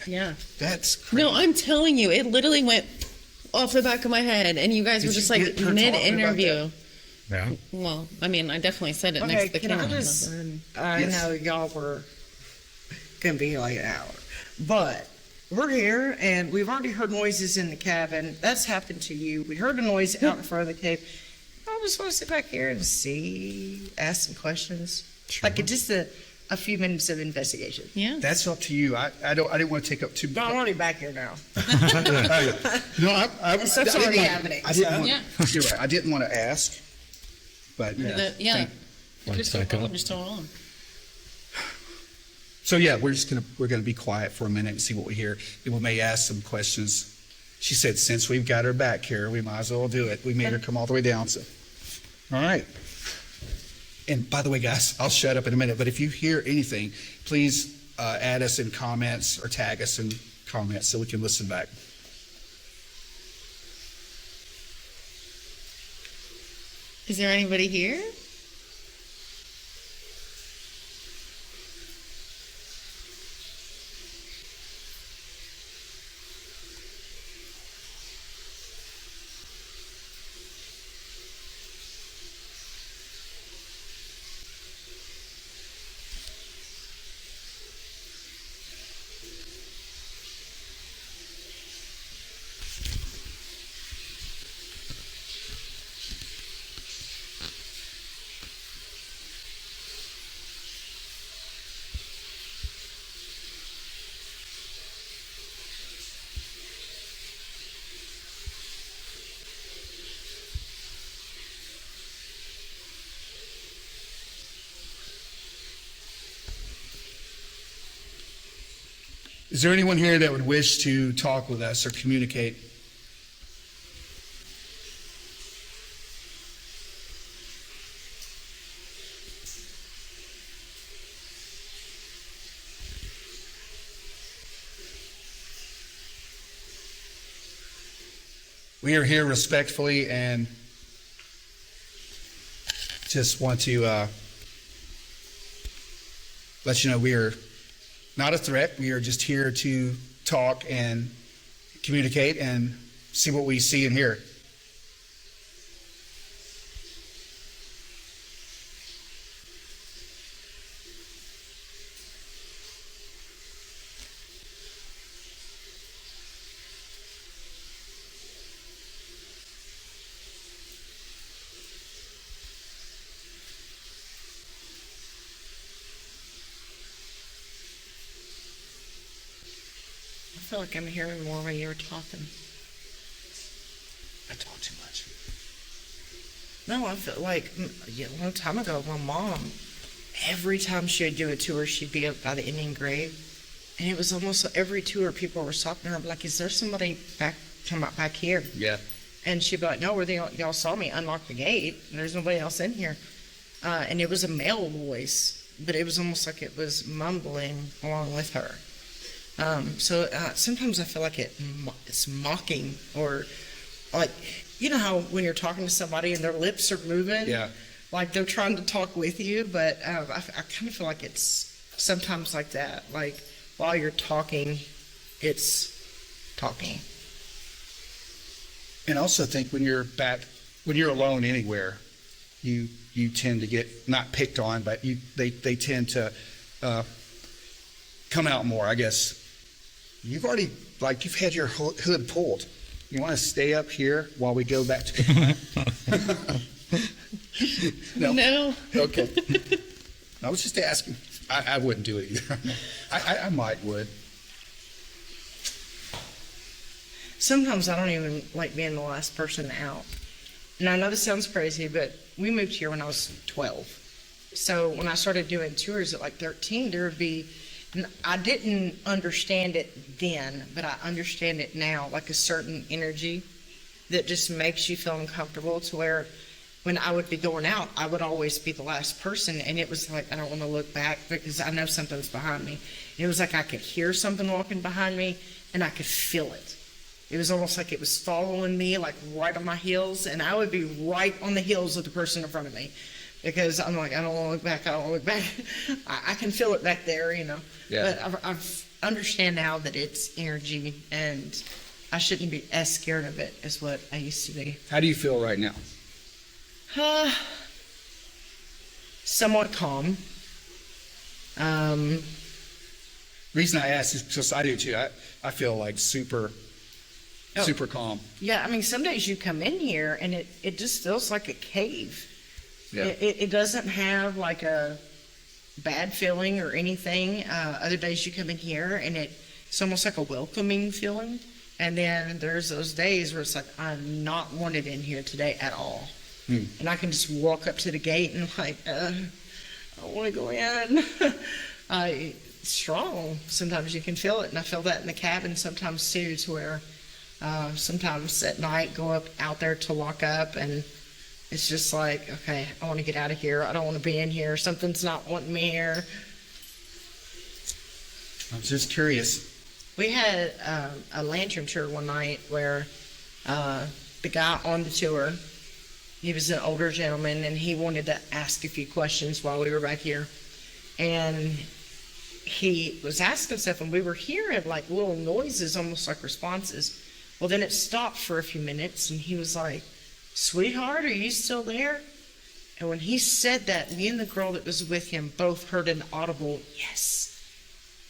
Yeah. That's crazy. No, I'm telling you, it literally went off the back of my head, and you guys Did were just you like get her mid-interview. Yeah. Well, I mean, I definitely said it Okay, next to the can I camera. just, I know y'all were going to be like an hour, but we're here and we've already heard noises in the cabin. That's happened to you. We heard a noise out in front of the cave. I just want to sit back here and see, ask some questions. Sure. Like just a few minutes of investigation. Yeah. That's up to you. I didn't want to take up too much. No, I'm already back here now. No, Stuff's already happening. I didn't want, Yeah. You're right. I didn't want to ask But Yeah. thank- Lights back up. You're still on. so yeah, we're gonna be quiet for a minute and see what we hear. People may ask some questions. She said, since we've got her back here, we might as well do it. We made her come all the way down. So, all right. And by the way, guys, I'll shut up in a minute. But if you hear anything, please add us in comments or tag us in comments so we can listen back. Is there anybody here? Is there anyone here that would wish to talk with us or communicate? We are here respectfully and just want to let you know we are not a threat. We are just here to talk and communicate and see what we see and hear. I feel like I'm hearing more when you were talking. I talk too much. No, I feel like a long time ago, my mom, every time she would do a tour, she'd be up by the Indian grave. And it was almost every tour people were stopping her. I'm like, is there somebody come back here? Yeah. And she'd be like, no, y'all saw me unlock the gate. There's nobody else in here. And it was a male voice, but it was almost like it was mumbling along with her. So sometimes I feel like it's mocking, or like, you know how when you're talking to somebody and their lips are moving? Yeah. Like they're trying to talk with you, but I kind of feel like it's sometimes like that. Like while you're talking, it's talking. And I also think when you're alone anywhere, you tend to get not picked on, but they tend to come out more, I guess. You've had your hood pulled. You want to stay up here while we go back to... No. Okay. I was just asking. I wouldn't do it either. I might would. Sometimes I don't even like being the last person out. And I know this sounds crazy, but we moved here when I was 12. So when I started doing tours at like 13, there would be... I didn't understand it then, but I understand it now, like a certain energy that just makes you feel uncomfortable, to where when I would be going out, I would always be the last person, and it was like, I don't want to look back because I know something's behind me. And it was like I could hear something walking behind me, and I could feel it. It was almost like it was following me, like right on my heels, and I would be right on the heels of the person in front of me. Because I'm like, I don't want to look back, I don't want to look back. I can feel it back there, you know. Yeah. But I understand now that it's energy, and I shouldn't be as scared of it as what I used to be. How do you feel right now? Somewhat calm. The reason I ask is because I do too. I feel like super calm. Yeah, I mean, some days you come in here, and it just feels like a cave. Yeah. It doesn't have like a bad feeling or anything. Other days you come in here and it's almost like a welcoming feeling. And then there's those days where it's like, I'm not wanted in here today at all. And I can just walk up to the gate and like, I don't want to go in. It's strong. Sometimes you can feel it, and I feel that in the cabin sometimes too, to where sometimes at night go up out there to lock up, and it's just like, okay, I want to get out of here. I don't want to be in here. Something's not wanting me here. I'm just curious. We had a lantern tour one night where the guy on the tour, he was an older gentleman, and he wanted to ask a few questions while we were back here. And he was asking stuff, and we were hearing like little noises, almost like responses. Well, then it stopped for a few minutes, and he was like, "Sweetheart, are you still there?" And when he said that, me and the girl that was with him both heard an audible yes.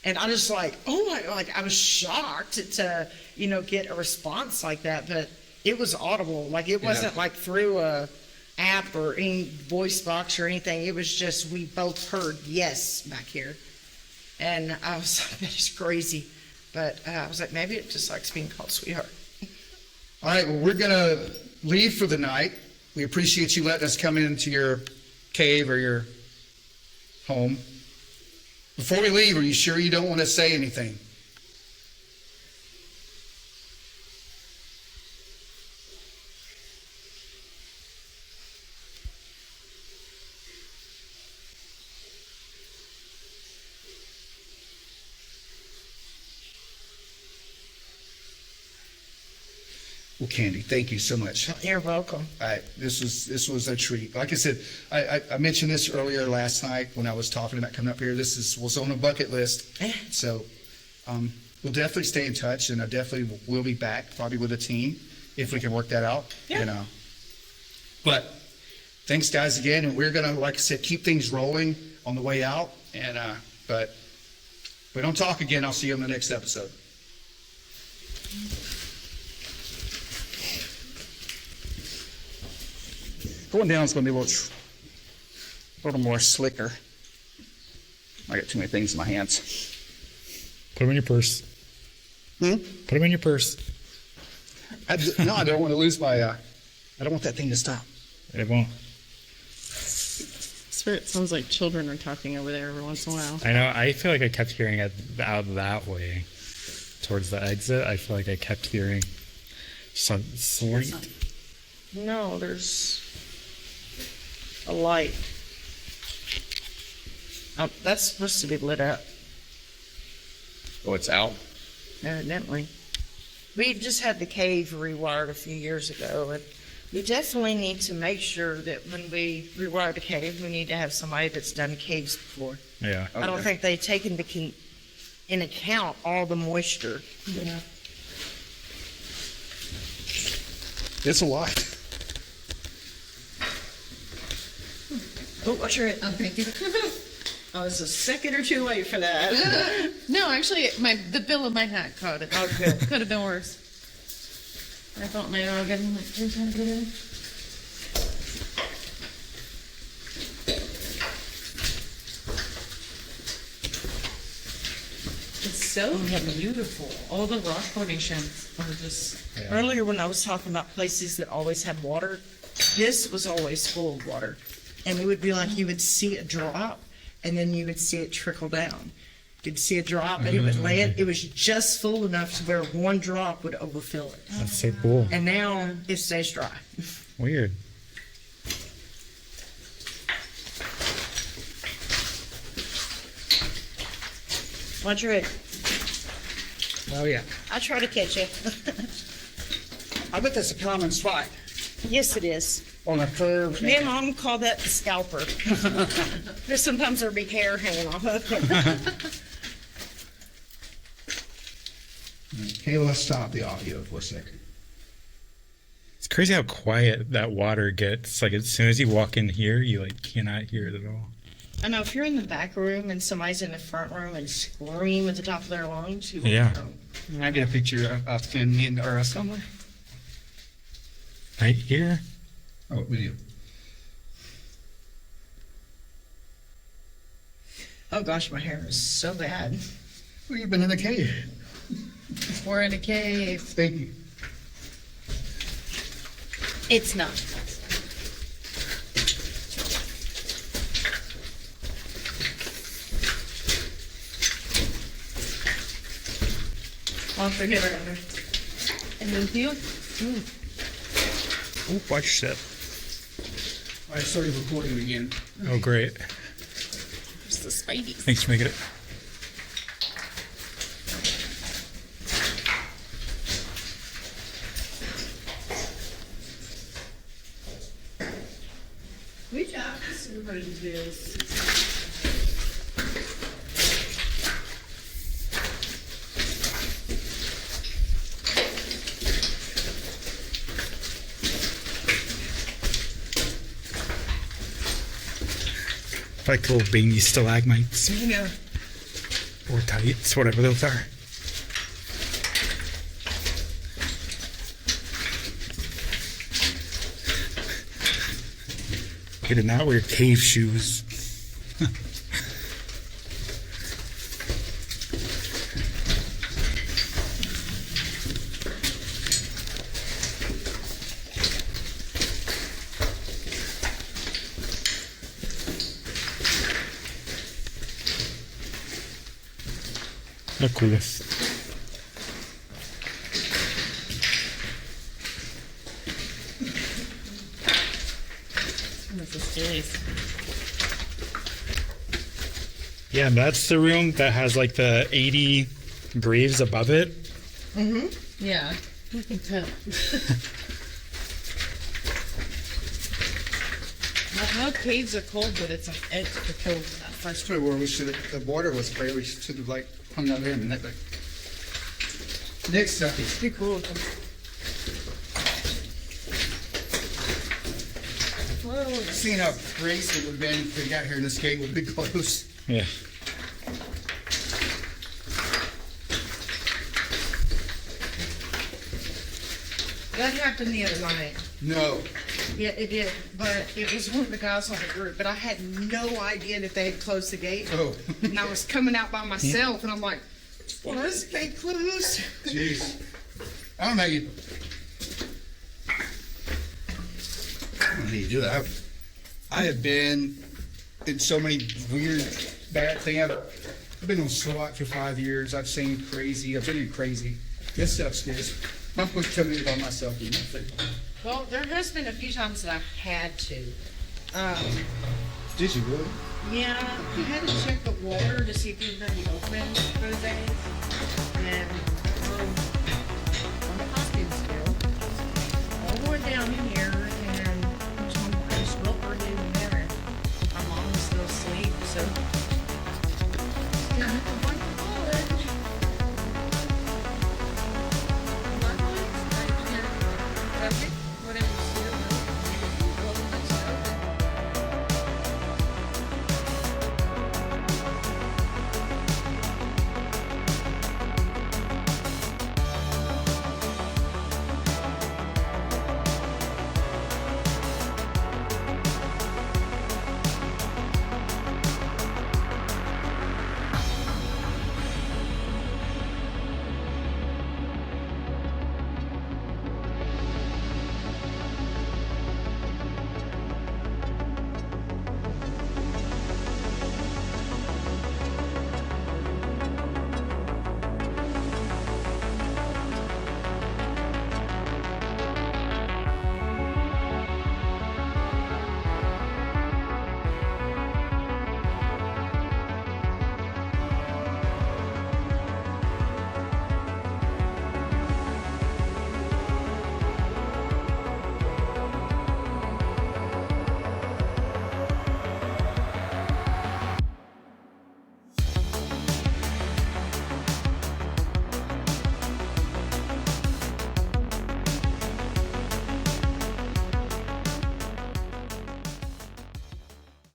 And I just like, oh my, like I was shocked to, get a response like that, but it was audible. Like it wasn't like through a app or any voice box or anything. It was just, we both heard yes back here. And I was like, that is crazy. But I was like, maybe it just likes being called sweetheart. All right, well, we're going to leave for the night. We appreciate you letting us come into your cave or your home. Before we leave, are you sure you don't want to say anything? Well, Candy, thank you so much. You're welcome. This was a treat. Like I said, I mentioned this earlier last night when I was talking about coming up here. This was on a bucket list. So we'll definitely stay in touch, and I definitely will be back, probably with a team, if we can work that out. Yeah. But thanks, guys, again. And we're going to, like I said, keep things rolling on the way out. And but if we don't talk again, I'll see you on the next episode. Going down is going to be a little more slicker. I got too many things in my hands. Put them in your purse. Put them in your purse. I don't want to lose my. I don't want that thing to stop. It won't. Spirit sounds like children are talking over there every once in a while. I know. I feel like I kept hearing it out that way, towards the exit. I feel like I kept hearing some slight. No, there's a light. Oh, that's supposed to be lit up, Oh, it's out. evidently. We just had the cave rewired a few years ago, and we definitely need to make sure that when we rewire the cave, we need to have somebody that's done caves before. Yeah. I don't think they take in account all the moisture. Yeah. It's a lot. Oh, watch your head. Oh, thank you. I was a second or two late for that. No, actually, the bill of my hat caught it. Oh, good. Could have been worse. I felt my dog getting like 3 times a day. It's so beautiful. All the rock formations are just. Earlier when I was talking about places that always had water, this was always full of water. And it would be like you would see a drop, and then you would see it trickle down. You'd see a drop, and it would land. It was just full enough to where one drop would overfill it. That's so cool. And now it stays dry. Weird. Watch your head. Oh, yeah. I try to catch you. I bet that's a common spot Yes, it is. on a curve. Me and Mom call that the scalper. There's sometimes there'll be hair hanging off of it. Okay, let's stop the audio for a second. It's crazy how quiet that water gets. Like as soon as you walk in here, you like cannot hear it at all. I know if you're in the back room and somebody's in the front room and scream at the top of their lungs, you Yeah. Can I get a picture of me and or somewhere? Right here. Oh, with you. Oh gosh, my hair is so bad. Well, you've been in the cave. We're in a cave. Thank you. It's not. I'll forget it. And then you? Oh, watch that. I started recording again. Oh, great. Just the Spidey. Thanks for making it. Good job. Everybody does. Like little baby stalagmites. Yeah. Or tights, whatever those are. You did not wear cave shoes. Oh, cool. This is scary. Yeah, that's the room that has like the 80 graves above it. Yeah. You can tell. I know caves are cold, but it's an extra cold. That's where we should the border was where we should have like hung out there and that. Next up is Pretty cool. seeing how crazy it would have been if we got here and this gate would be closed. Yeah. That happened the other night. No. Yeah, it did. But it was one of the guys on the group. But I had no idea that they had closed the gate. Oh. And I was coming out by myself, and I'm like, "Well, is the gate closed?" Jeez. I don't know you. I don't know how you do that. I have been in so many weird, bad things. I've been on SWAT for 5 years. I've seen crazy. I've been in crazy. This stuff's scares. I'm going to come in by myself. And nothing. Well, there has been a few times that I've had to. Did you really? Yeah, I had to check the water to see if it was going to be open for the day. And